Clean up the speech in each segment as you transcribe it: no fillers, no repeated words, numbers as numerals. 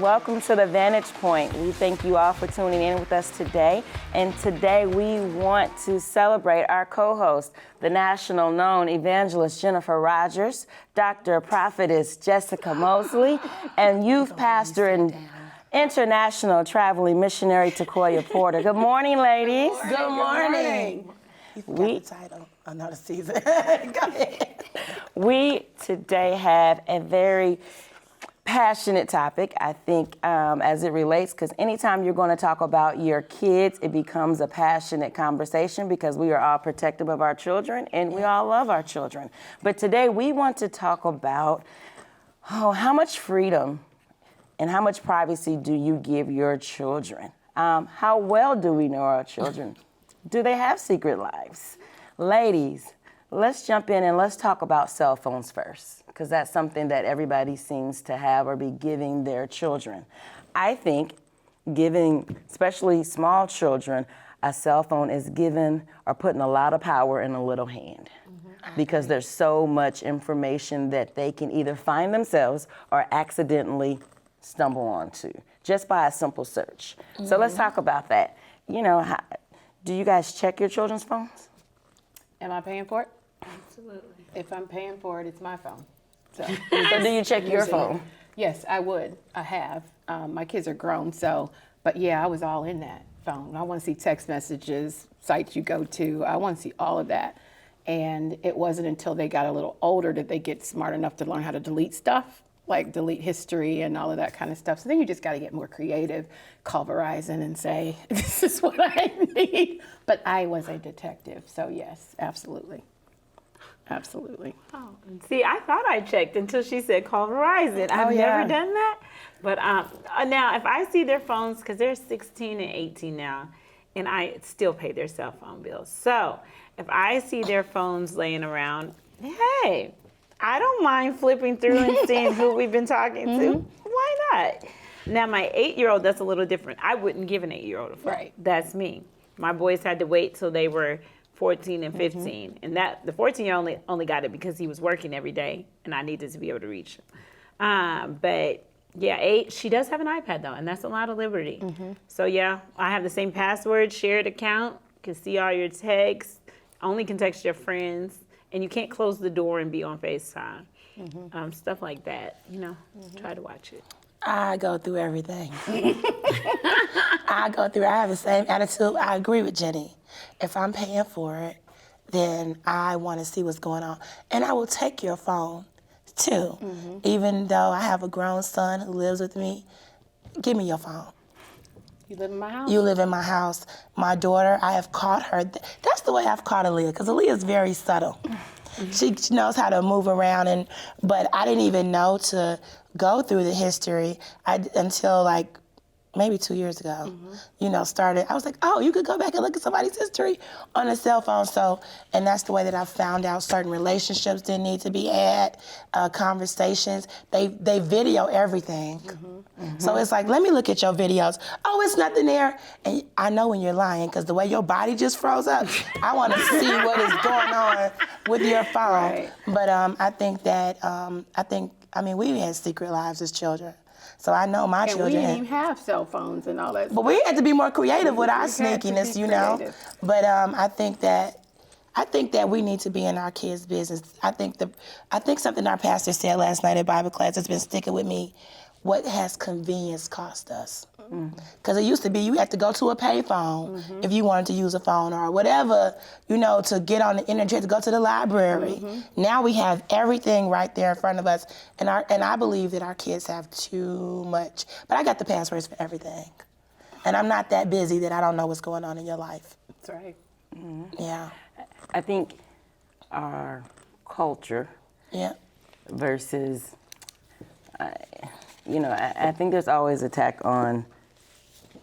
welcome to the Vantage Point. We thank you all for tuning in with us today. And today we want to celebrate our co-host, the national known evangelist Jennifer Rogers, Dr. Prophetess Jessica Mosley, and youth pastor and international traveling missionary Takoya Porter. Good morning, ladies. Good morning. You forgot the title. Another season. Go ahead. We today have a very passionate topic, I think, as it relates, because anytime you're going to talk about your kids, it becomes a passionate conversation because we are all protective of our children and we all love our children. But today we want to talk about how much freedom and how much privacy do you give your children? How well do we know our children? Do they have secret lives? Ladies, let's jump in and let's talk about cell phones first, because that's something that everybody seems to have or be giving their children. I think giving, especially small children, a cell phone is giving or putting a lot of power in a little hand, because there's so much information that they can either find themselves or accidentally stumble onto just by a simple search. So let's talk about that. You know, do you guys check your children's phones? Am I paying for it? Absolutely. If I'm paying for it, it's my phone. So do you check your phone? Yes, I would. I have. My kids are grown, but yeah, I was all in that phone. I want to see text messages, sites you go to. I want to see all of that. And it wasn't until they got a little older that they get smart enough to learn how to delete stuff, like delete history and all of that kind of stuff. So then you just got to get more creative, call Verizon and say, this is what I need. But I was a detective, so yes, absolutely. Absolutely. Oh, see, I thought I checked until she said call Verizon. I've never done that. But now, if I see their phones, because they're 16 and 18 now, and I still pay their cell phone bills. So if I see their phones laying around, hey, I don't mind flipping through and seeing who we've been talking to. Why not? Now, my 8-year-old, that's a little different. I wouldn't give an 8-year-old a phone. Right. That's me. My boys had to wait till they were 14 and 15. And that the 14-year-old only got it because he was working every day and I needed to be able to reach him. But yeah, 8, she does have an iPad though, and that's a lot of liberty. So yeah, I have the same password, shared account, can see all your texts, only can text your friends, and you can't close the door and be on FaceTime. Stuff like that, you know, try to watch it. I go through everything. I have the same attitude. I agree with Jenny. If I'm paying for it, then I want to see what's going on. And I will take your phone, too. Even though I have a grown son who lives with me, give me your phone. You live in my house? You live in my house. My daughter, I have caught her. That's the way I've caught Aaliyah, because Aaliyah is very subtle. She knows how to move around, but I didn't even know to go through the history until like maybe 2 years ago. You know, I was like, oh, you could go back and look at somebody's history on a cell phone. So, and that's the way that I found out certain relationships didn't need to be had, conversations. They video everything. So it's like, let me look at your videos. Oh, it's nothing there. And I know when you're lying, because the way your body just froze up, I want to see what is going on with your phone. Right. But I think that, we had secret lives as children. So I know my And children. we didn't even have cell phones and all that. But we had to be more creative with our We had to be sneakiness, you know. creative. But I think that we need to be in our kids' business. I think something our pastor said last night at Bible class has been sticking with me. What has convenience cost us? Because it used to be you had to go to a payphone if you wanted to use a phone or whatever, you know, to get on the internet, to go to the library. Now we have everything right there in front of us, and I believe that our kids have too much. But I got the passwords for everything, and I'm not that busy that I don't know what's going on in your life. That's right. Yeah. I think our culture versus, I think there's always attack on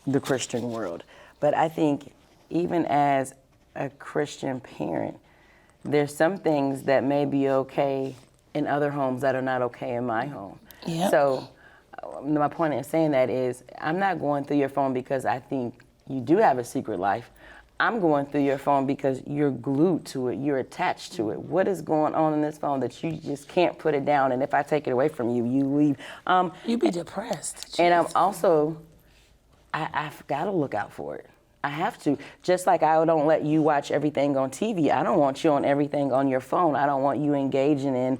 the Christian world. But I think even as a Christian parent, there's some things that may be okay in other homes that are not okay in my home. Yep. So my point in saying that is I'm not going through your phone because I think you do have a secret life. I'm going through your phone because you're glued to it, you're attached to it. What is going on in this phone that you just can't put it down? And if I take it away from you, you leave. You'd be depressed. And I'm also, I've got to look out for it. I have to. Just like I don't let you watch everything on TV, I don't want you on everything on your phone. I don't want you engaging in,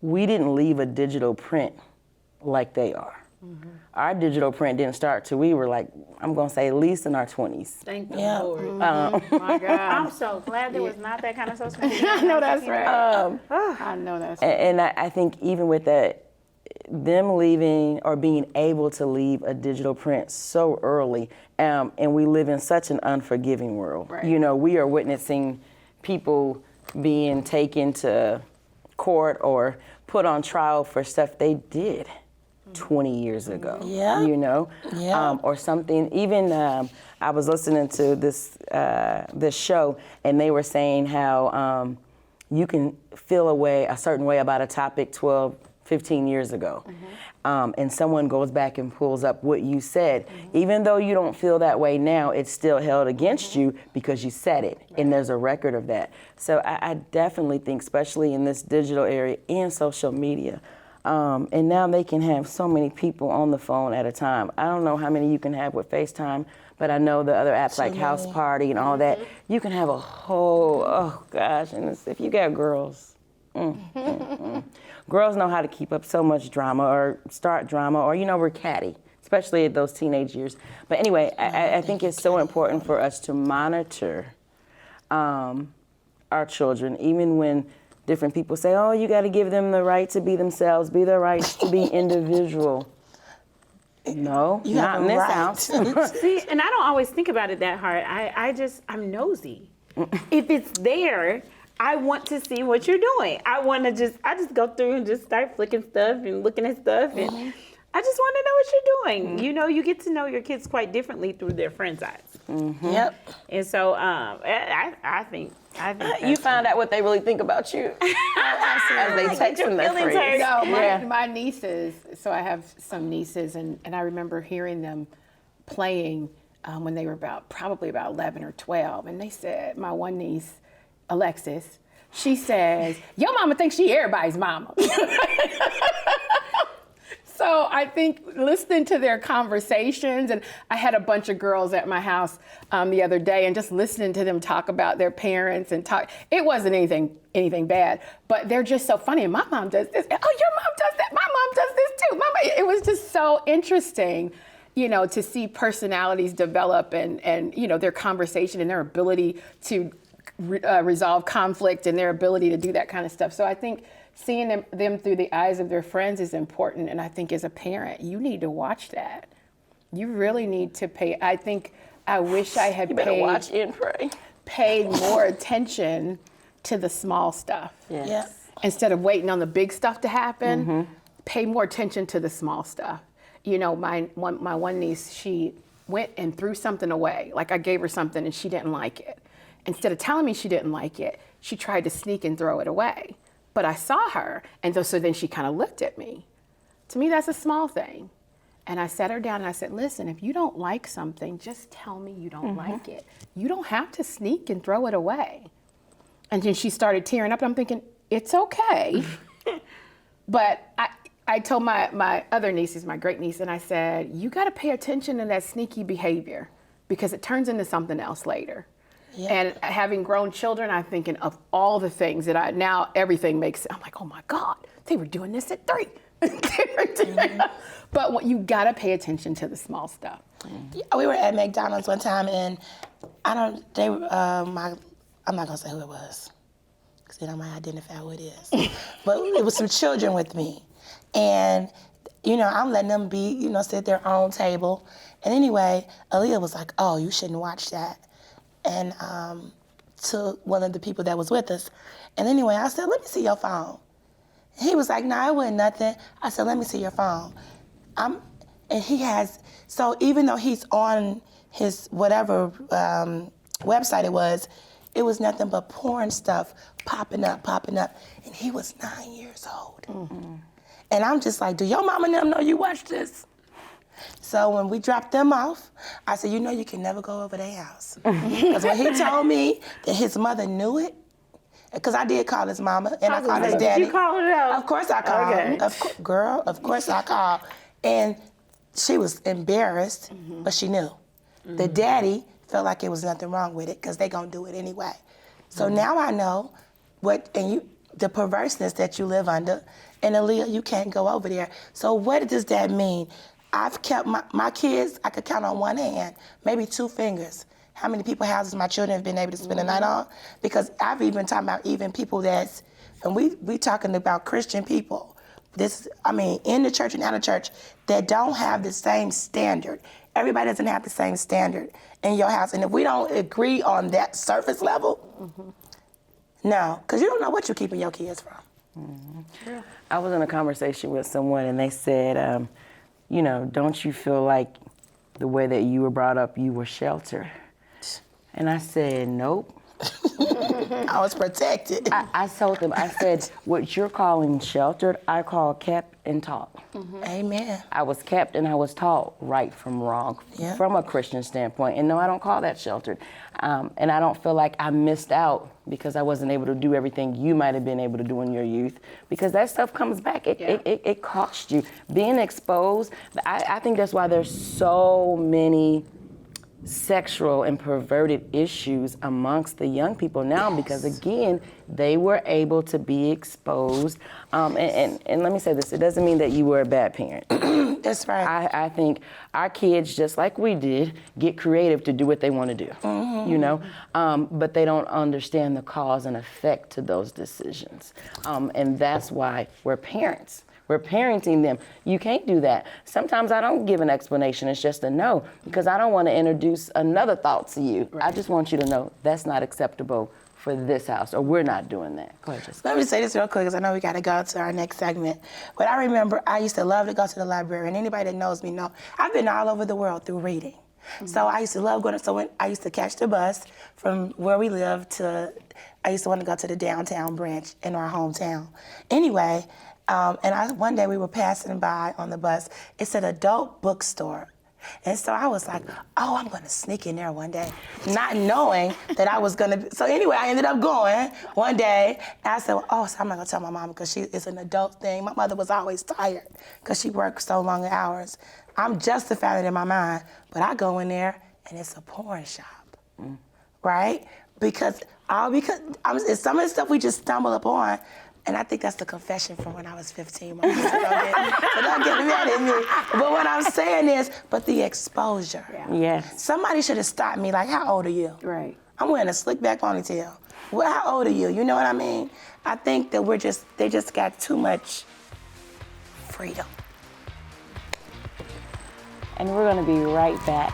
we didn't leave a digital print like they are. Mm-hmm. Our digital print didn't start till we were like, I'm going to say at least in our 20s. Thank the Yeah. Lord. My God. I'm so glad there was not that kind of social media. I know that's right. I know that's right. And I think even with that, them leaving or being able to leave a digital print so early, and we live in such an unforgiving world. Right. We are witnessing people being taken to court or put on trial for stuff they did 20 years ago. Yeah. Yeah. Or something. Even I was listening to this show, and they were saying how you can feel a certain way about a topic 12, 15 years ago. Mm-hmm. And someone goes back and pulls up what you said. Mm-hmm. Even though you don't feel that way now, it's still held against you because you said it, and there's a record of that. So I definitely think, especially in this digital area and social media, and now they can have so many people on the phone at a time. I don't know how many you can have with FaceTime, but I know the other apps like House Party and all that, you can have a whole, oh gosh, and if you got girls, girls know how to keep up so much drama or start drama, or we're catty, especially at those teenage years. But anyway, I think it's so important for us to monitor our children, even when different people say, oh, you got to give them the right to be themselves, be their right to be individual. No, You not have in a this right. house. See, and I don't always think about it that hard. I'm nosy. If it's there, I want to see what you're doing. I just go through and just start flicking stuff and looking at stuff, and I just want to know what you're doing. You get to know your kids quite differently through their friends' eyes. Mm-hmm. Yep. And so I think You find out what they really think about you as they text from their feelings friends. hurt. No, my nieces, so I have some nieces, and I remember hearing them playing when they were probably about 11 or 12. And they said, my one niece, Alexis, she says, your mama thinks she everybody's mama. So I think listening to their conversations, and I had a bunch of girls at my house the other day, and just listening to them talk about their parents and talk, it wasn't anything bad, but they're just so funny. And my mom does this. Oh, your mom does that. My mom does this too. It was just so interesting, to see personalities develop and their conversation and their ability to resolve conflict and their ability to do that kind of stuff. So I think seeing them through the eyes of their friends is important. And I think as a parent, you need to watch that. You really need to pay. I wish I had Watch and pray. paid more attention to the small stuff. Yes. Yeah. Instead of waiting on the big stuff to happen, pay more attention to the small stuff. My one niece, she went and threw something away. Like I gave her something and she didn't like it. Instead of telling me she didn't like it, she tried to sneak and throw it away. But I saw her, and so then she kind of looked at me. To me, that's a small thing. And I sat her down and I said, listen, if you don't like something, just tell me you don't like it. You don't have to sneak and throw it away. And then she started tearing up, and I'm thinking, it's okay. But I told my other nieces, my great niece, and I said, you got to pay attention to that sneaky behavior because it turns into something else later. Yeah. And having grown children, I'm thinking of all the things that now everything makes, I'm like, oh my God, they were doing this at 3. But you gotta pay attention to the small stuff. Yeah, we were at McDonald's one time, and I'm not gonna say who it was, because then I might identify who it is. But it was some children with me, and I'm letting them sit at their own table. And anyway, Aaliyah was like, "Oh, you shouldn't watch that," and to one of the people that was with us. And anyway, I said, "Let me see your phone." He was like, "No, it wasn't nothing." I said, "Let me see your phone." And he has, so even though he's on his whatever website it was nothing but porn stuff popping up. And he was 9 years old. Mm-hmm. And I'm just like, do your mama and them know you watch this? So when we dropped them off, I said, you know you can never go over their house. Because when he told me that his mother knew it, because I did call his mama and I called his daddy. Did you call her out? Of course I called. Okay. Of course I called. And she was embarrassed, but she knew. The daddy felt like it was nothing wrong with it because they gonna do it anyway. So now I know the perverseness that you live under, and Aaliyah, you can't go over there. So what does that mean? I've kept my kids, I could count on one hand, maybe 2 fingers, how many people's houses my children have been able to spend the night on. Because I've even talking about even people that's, and we talking about Christian people, in the church and out of church, that don't have the same standard. Everybody doesn't have the same standard in your house. And if we don't agree on that surface level, no, because you don't know what you're keeping your kids from. I was in a conversation with someone and they said, don't you feel like the way that you were brought up, you were sheltered? And I said, nope. I was protected. I told them, I said, what you're calling sheltered, I call kept and taught. Amen. I was kept and I was taught right from wrong from a Christian standpoint. And no, I don't call that sheltered. And I don't feel like I missed out because I wasn't able to do everything you might have been able to do in your youth, because that stuff comes back. It costs you. Being exposed, I think that's why there's so many sexual and perverted issues amongst the young people now, because again, they were able to be exposed. And let me say this, it doesn't mean that you were a bad parent. That's right. I think our kids, just like we did, get creative to do what they want to do, but they don't understand the cause and effect to those decisions. And that's why we're parents. We're parenting them. You can't do that. Sometimes I don't give an explanation. It's just a no, because I don't want to introduce another thought to you. Right. I just want you to know that's not acceptable for this house, or we're not doing that. Go ahead, Jessica. Let me say this real quick, because I know we got to go to our next segment. But I remember I used to love to go to the library, and anybody that knows me know I've been all over the world through reading. So I used to love going. So when I used to catch the bus from where we lived I used to want to go to the downtown branch in our hometown. Anyway. One day we were passing by on the bus. It's an adult bookstore. And so I was like, oh, I'm going to sneak in there one day, not knowing that I was going to. So anyway, I ended up going one day. And I said, so I'm not going to tell my mom because it's an adult thing. My mother was always tired because she worked so long hours. I'm justifying it in my mind. But I go in there and it's a porn shop, right? Because it's some of the stuff we just stumble upon. And I think that's the confession from when I was 15. So don't get mad at me. But what I'm saying is, the exposure. Yeah. Somebody should have stopped me, like, how old are you? Right. I'm wearing a slick back ponytail. Well, how old are you? You know what I mean? I think that they just got too much freedom. And we're going to be right back.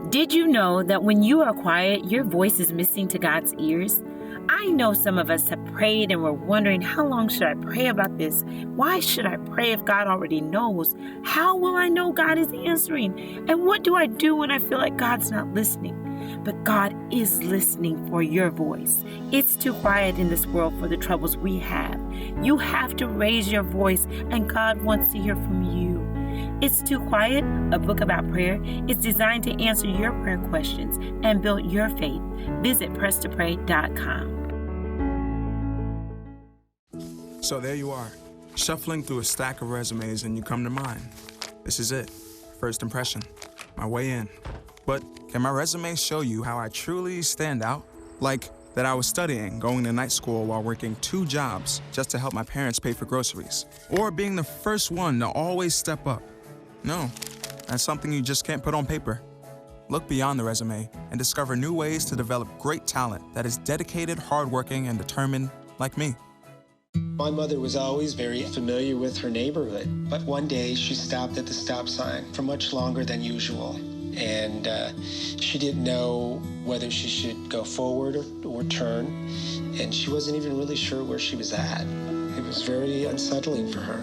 Did you know that when you are quiet, your voice is missing to God's ears? I know some of us have prayed and we're wondering, how long should I pray about this? Why should I pray if God already knows? How will I know God is answering? And what do I do when I feel like God's not listening? But God is listening for your voice. It's too quiet in this world for the troubles we have. You have to raise your voice, and God wants to hear from you. It's Too Quiet, a book about prayer, is designed to answer your prayer questions and build your faith. Visit presstopray.com. So there you are, shuffling through a stack of resumes, and you come to mine. This is it, first impression, my way in. But can my resume show you how I truly stand out? Like that I was studying, going to night school while working 2 jobs just to help my parents pay for groceries. Or being the first one to always step up. No, that's something you just can't put on paper. Look beyond the resume and discover new ways to develop great talent that is dedicated, hardworking, and determined like me. My mother was always very familiar with her neighborhood, but one day she stopped at the stop sign for much longer than usual. And she didn't know whether she should go forward or turn, and she wasn't even really sure where she was at. It was very unsettling for her.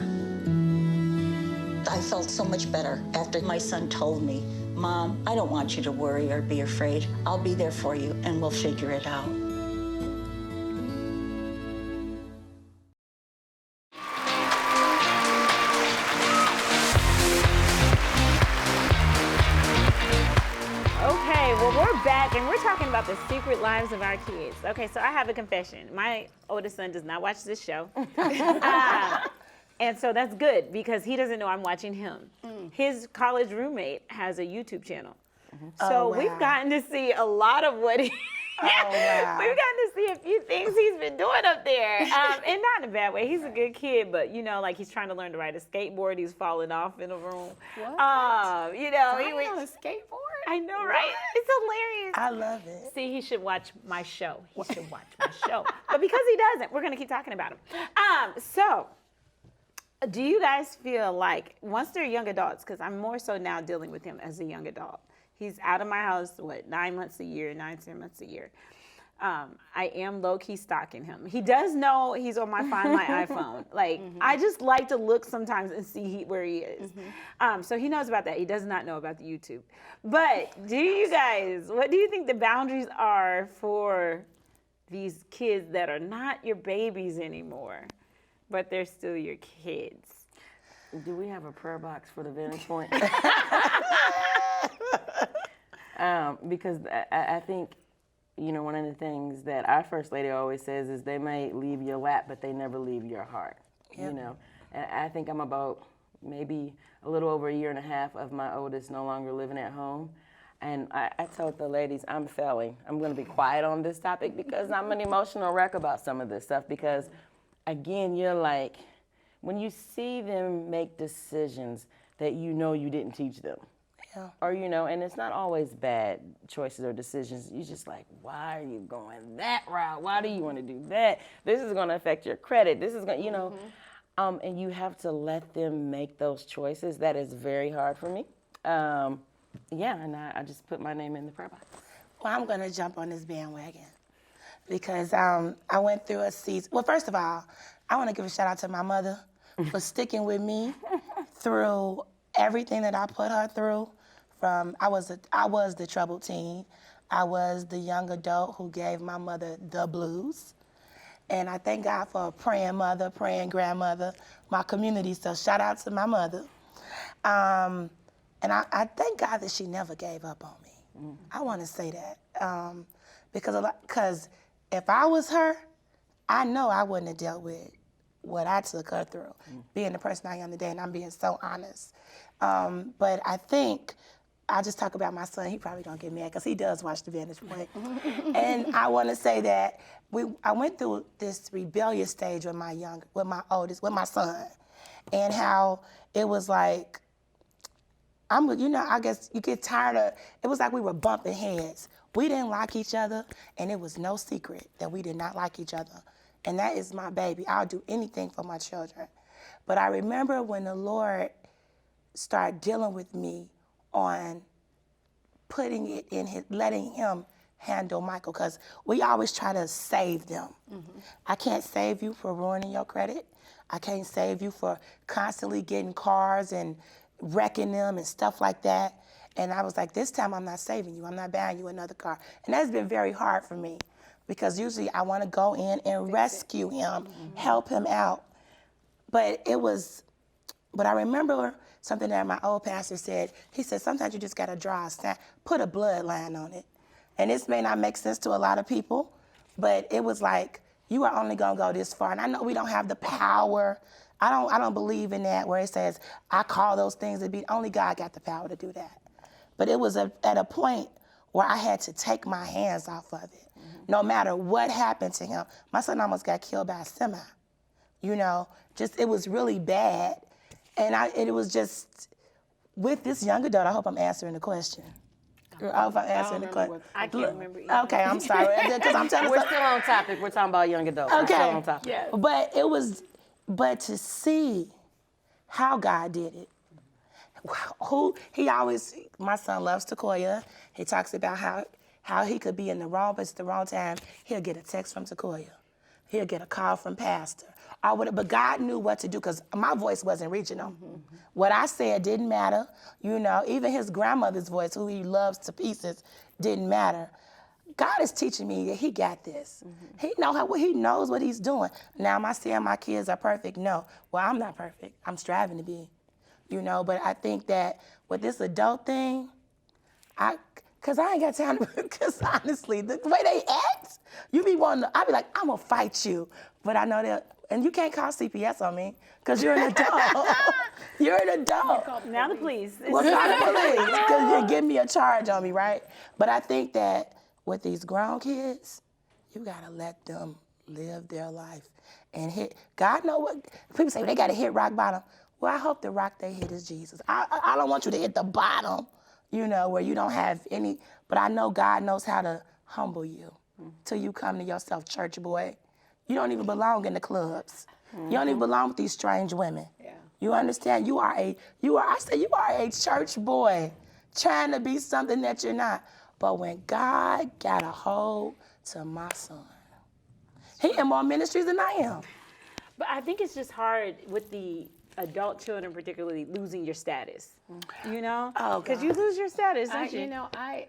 I felt so much better after my son told me, Mom, I don't want you to worry or be afraid. I'll be there for you, and we'll figure it out. about the secret lives of our kids. Okay, so I have a confession. My oldest son does not watch this show. And so that's good because he doesn't know I'm watching him. His college roommate has a YouTube channel. So wow. we've gotten to see a lot of what he... wow. We've gotten to see a few things he's been doing up there. And not in a bad way. He's a good kid, but, you know, like he's trying to learn to ride a skateboard. He's falling off in a room. What? You know, He on a skateboard? I know, right? It's hilarious. I love it. See, he should watch my show. He should watch my show. But because he doesn't, we're going to keep talking about him. So, do you guys feel like once they're young adults, because I'm more so now dealing with him as a young adult. He's out of my house, 9 months a year, 10 months a year. I am low-key stalking him. He does know he's on my Find My iPhone. Like, I just like to look sometimes and see where he is. So he knows about that. He does not know about the YouTube. But do you guys, what do you think the boundaries are for these kids that are not your babies anymore, but they're still your kids? Do we have a prayer box for the vantage point? Because I think, you know, one of the things that our First Lady always says is they may leave your lap, but they never leave your heart. Yep. You know, and I think I'm about maybe a little over a year and a half of my oldest no longer living at home. And I told the ladies, I'm failing. I'm going to be quiet on this topic because I'm an emotional wreck about some of this stuff because, again, you're like, when you see them make decisions that you know you didn't teach them, or, you know, and it's not always bad choices or decisions. You're just like, why are you going that route? Why do you want to do that? This is going to affect your credit. This is going to, you know, and you have to let them make those choices. That is very hard for me. And I just put my name in the prayer box. Well, I'm going to jump on this bandwagon because I went through a season. Well, first of all, I want to give a shout out to my mother for sticking with me through everything that I put her through. I was the troubled teen. I was the young adult who gave my mother the blues. And I thank God for a praying mother, praying grandmother, my community. So shout out to my mother. And I thank God that she never gave up on me. I want to say that. Because if I was her, I know I wouldn't have dealt with what I took her through, being the person I am today, and I'm being so honest. But I think I'll just talk about my son. He probably don't get mad because he does watch the Vantage Point. And I want to say that I went through this rebellious stage with my son, and how it was like, I guess you get tired of, it was like we were bumping heads. We didn't like each other, and it was no secret that we did not like each other. And that is my baby. I'll do anything for my children. But I remember when the Lord started dealing with me on putting it in letting him handle Michael, because we always try to save them. I can't save you for ruining your credit. I can't save you for constantly getting cars and wrecking them and stuff like that. And I was like, this time I'm not saving you. I'm not buying you another car. And that's been very hard for me because usually I want to go in and rescue him, help him out. But I remember something that my old pastor said. He said, sometimes you just got to draw a sign, put a bloodline on it. And this may not make sense to a lot of people, but it was like, you are only going to go this far. And I know we don't have the power. I don't believe in that where it says, I call those things to be, only God got the power to do that. But it was at a point where I had to take my hands off of it. No matter what happened to him. My son almost got killed by a semi. You know, it was really bad. And it was just, with this young adult, I hope I'm answering the question. I hope I'm answering the question. I can't remember either. Okay, I'm sorry. Because I'm telling We're still on topic. We're talking about young adults. Okay. We're still on topic. Yes. But to see how God did it, my son loves Takoya. He talks about how he could be in the wrong place at the wrong time. He'll get a text from Takoya. He'll get a call from Pastor. But God knew what to do because my voice wasn't reaching him. What I said didn't matter. You know, even his grandmother's voice, who he loves to pieces, didn't matter. God is teaching me that he got this. He knows what he's doing. Now, am I saying my kids are perfect? No. Well, I'm not perfect. I'm striving to be, you know. But I think that with this adult thing, Cause I ain't got time to, cause honestly, the way they act, you be wanting to, I be like, I'm gonna fight you. But I know that, and you can't call CPS on me, cause you're an adult. You're an adult. Now the police. Well, call the police, cause you're giving me a charge on me, right? But I think that with these grown kids, you gotta let them live their life and hit. God know what people say. They gotta hit rock bottom. Well, I hope the rock they hit is Jesus. I don't want you to hit the bottom, you know, where you don't have any. But I know God knows how to humble you till you come to yourself, church boy. You don't even belong in the clubs. You don't even belong with these strange women. Yeah. You understand? You are a church boy trying to be something that you're not. But when God got a hold to my son, he in more ministries than I am. But I think it's just hard with the adult children, particularly losing your status. You know, Oh, because God. you lose your status, don't you? You know, I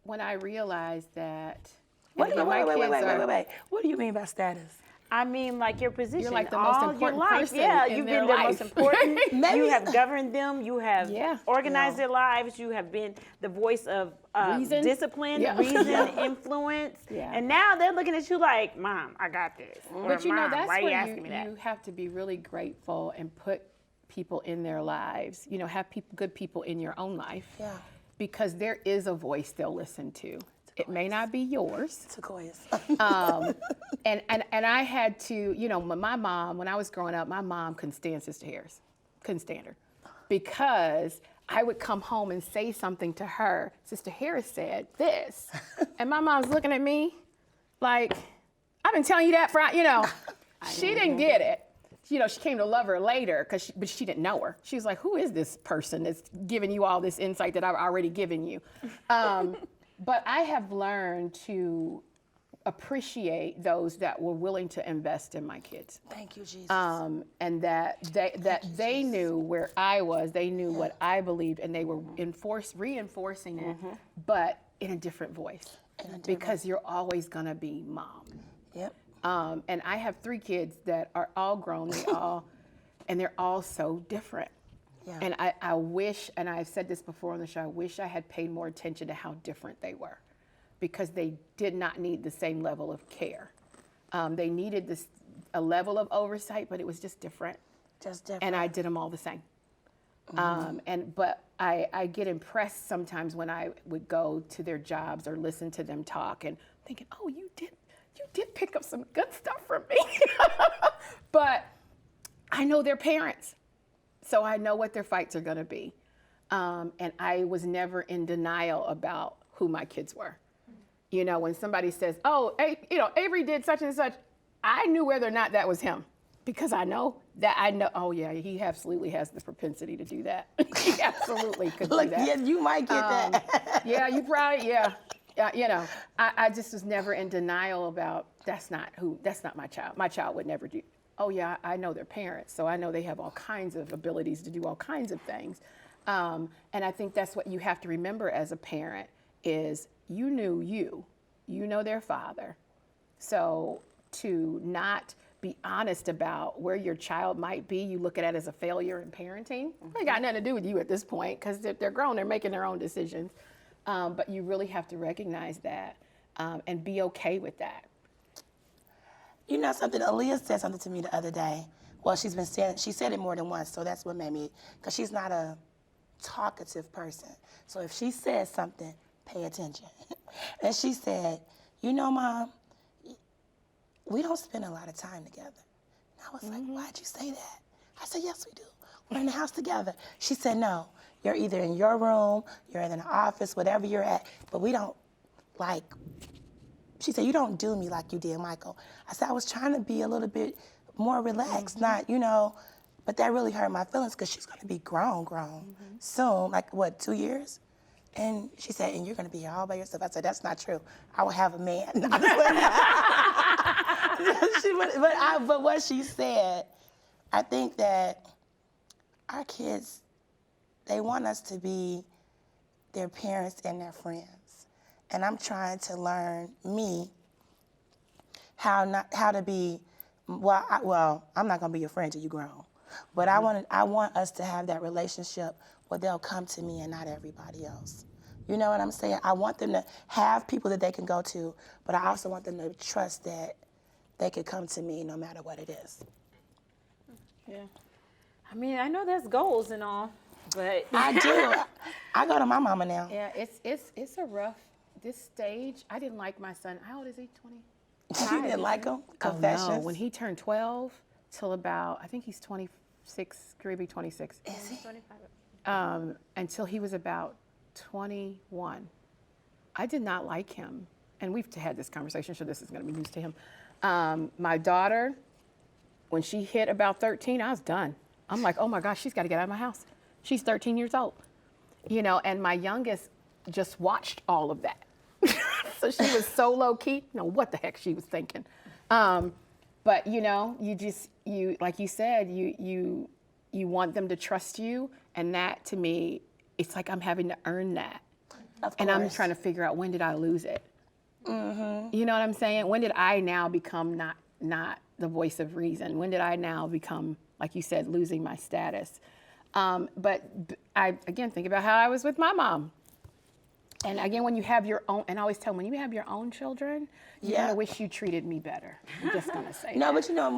when I realized that. Wait. and my kids are- What do you mean by status? I mean, like your position. You're like the most all important your life. person Yeah, in you've their been the most life. important. Maybe- You have governed them. You have Yeah. organized their lives. You have been the voice of Reason. discipline, Yeah. reason, Yeah. influence. Yeah. And now they're looking at you like, Mom, I got this. Or, But you know, Mom, that's why are you where asking me that? you have to be really grateful and put people in their lives. You know, have good people in your own life. Yeah. Because there is a voice they'll listen to. It may not be yours. Sequoias. And I had to, you know, my mom, when I was growing up, my mom couldn't stand Sister Harris. Couldn't stand her. Because I would come home and say something to her. Sister Harris said this. And my mom's looking at me like, I've been telling you that for, you know. She didn't get it. You know, she came to love her later, but she didn't know her. She was like, who is this person that's giving you all this insight that I've already given you? But I have learned to appreciate those that were willing to invest in my kids. Thank you, Jesus. And that they knew where I was, they knew what I believed, and they were reinforcing it, but in a different voice. Because you're always gonna be mom. Yep. And I have 3 kids that are all grown, and they're all so different. Yeah. And I wish, and I've said this before on the show, I wish I had paid more attention to how different they were, because they did not need the same level of care. They needed a level of oversight, but it was just different. Just different. And I did them all the same. But I get impressed sometimes when I would go to their jobs or listen to them talk and thinking, oh, you did pick up some good stuff from me. But I know their parents. So I know what their fights are going to be. And I was never in denial about who my kids were. You know, when somebody says, oh, Avery did such and such, I knew whether or not that was him. Because I know, oh yeah, he absolutely has the propensity to do that. He absolutely could do that. Yeah, you might get that. Yeah, you probably, yeah. You know, I just was never in denial about, that's not my child. My child would never do. Oh yeah, I know their parents, so I know they have all kinds of abilities to do all kinds of things. And I think that's what you have to remember as a parent is you know their father. So to not be honest about where your child might be, you look at it as a failure in parenting. It got nothing to do with you at this point because they're grown, they're making their own decisions. But you really have to recognize that and be okay with that. You know something? Aaliyah said something to me the other day. Well, she said it more than once, so that's what made me, because she's not a talkative person. So if she says something, pay attention. And she said, you know, Mom, we don't spend a lot of time together. And I was like, why'd you say that? I said, yes, we do. We're in the house together. She said, no, you're either in your room, you're in an office, whatever you're at, but we don't, like, she said, you don't do me like you did Michael. I said, I was trying to be a little bit more relaxed, not, you know, but that really hurt my feelings because she's going to be grown soon, like, what, 2 years? And she said, and you're going to be all by yourself. I said, that's not true. I will have a man. But what she said, I think that our kids, they want us to be their parents and their friends. And I'm trying to learn how to be, I'm not gonna be your friend till you grown. But I want us to have that relationship where they'll come to me and not everybody else. You know what I'm saying? I want them to have people that they can go to, but I also want them to trust that they could come to me no matter what it is. Yeah. I mean, I know that's goals and all, but I do. I go to my mama now. Yeah, it's a rough, this stage. I didn't like my son. How old is he, 20? You didn't like him? Confessions? No, when he turned 12 till about, I think he's 26, maybe 26. Is he? Until he was about 21. I did not like him. And we've had this conversation, so this is going to be news to him. My daughter, when she hit about 13, I was done. I'm like, oh my gosh, she's got to get out of my house. She's 13 years old. You know, and my youngest just watched all of that. So she was so low key, you know what the heck she was thinking. But you know, you like you said, you want them to trust you, and that to me, it's like I'm having to earn that. Of course. And I'm trying to figure out, when did I lose it? Mm-hmm. You know what I'm saying? When did I now become not the voice of reason? When did I now become, like you said, losing my status? But I, again, think about how I was with my mom. And again, when you have your own, and I always tell them, when you have your own children, you're gonna wish you treated me better. I'm just gonna say No, that. but you know,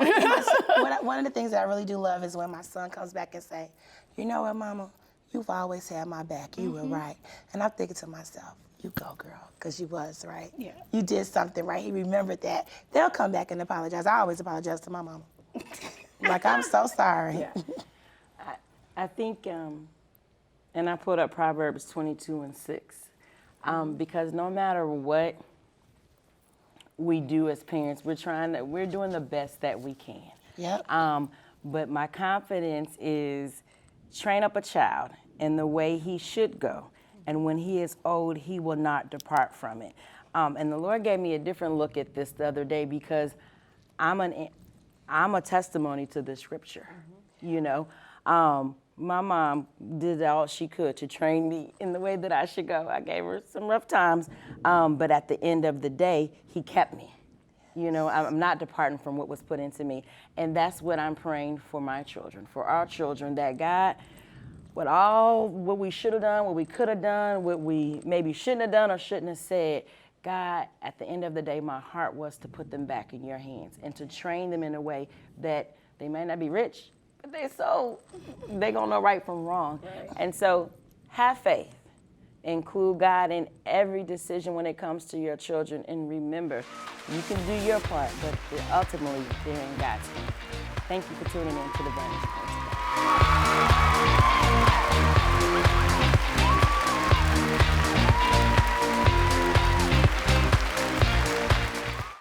one of the things that I really do love is when my son comes back and say, you know what, Mama, you've always had my back. You were right. And I'm thinking to myself, you go, girl, because you was right. Yeah. You did something right. He remembered that. They'll come back and apologize. I always apologize to my mama. Like, I'm so sorry. Yeah. I think, and I put up Proverbs 22:6, because no matter what we do as parents, we're doing the best that we can. Yep. But my confidence is train up a child in the way he should go, and when he is old, he will not depart from it. And the Lord gave me a different look at this the other day, because I'm a testimony to the scripture. You know, my mom did all she could to train me in the way that I should go. I gave her some rough times, but at the end of the day, he kept me. You know, I'm not departing from what was put into me. And that's what I'm praying for my children, for our children, that God, what we should have done, what we could have done, what we maybe shouldn't have done or shouldn't have said, God, at the end of the day, my heart was to put them back in your hands and to train them in a way that they may not be rich, but they're gonna know right from wrong. Right. And so have faith. Include God in every decision when it comes to your children, and remember, you can do your part, but ultimately they're in God's hands. Thank you for tuning in to the Vantage Point today.